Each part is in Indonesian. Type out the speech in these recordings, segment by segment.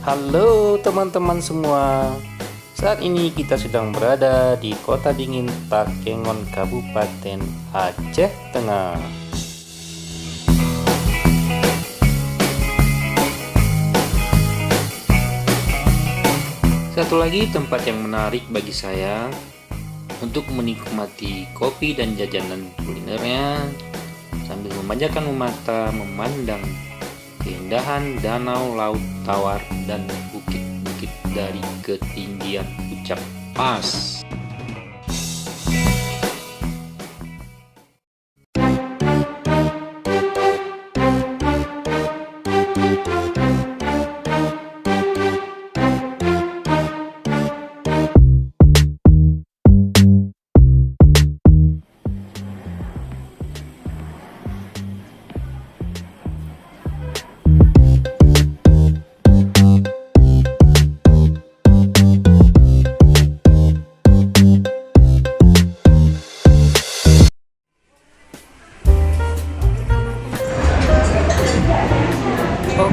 Halo teman-teman semua. Saat ini kita sedang berada di kota dingin Takengon, Kabupaten Aceh Tengah. Satu lagi tempat yang menarik bagi saya untuk menikmati kopi dan jajanan kulinernya sambil memanjakan mata memandang keindahan danau laut tawar dan bukit-bukit dari ketinggian Puncak Pas.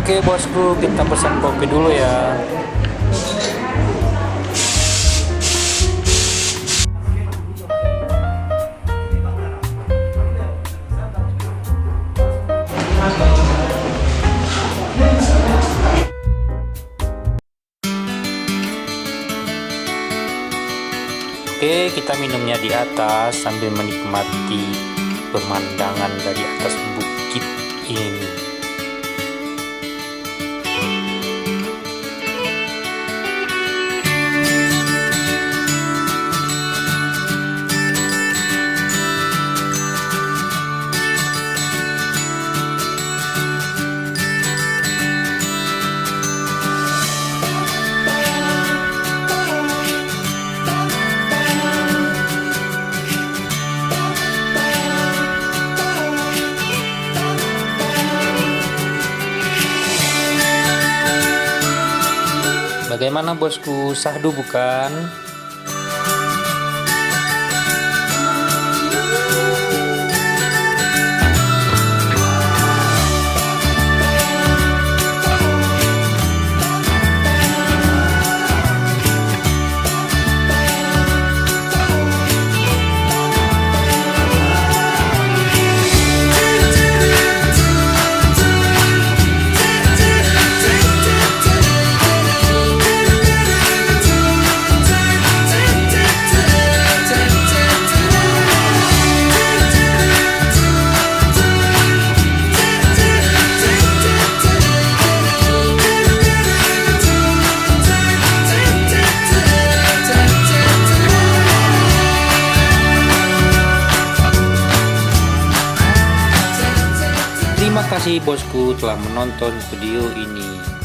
Oke bosku, kita pesan kopi dulu ya. Oke, kita minumnya di atas sambil menikmati pemandangan dari atas bukit ini. Bagaimana bosku, sahdu bukan? Terima kasih bosku telah menonton video ini.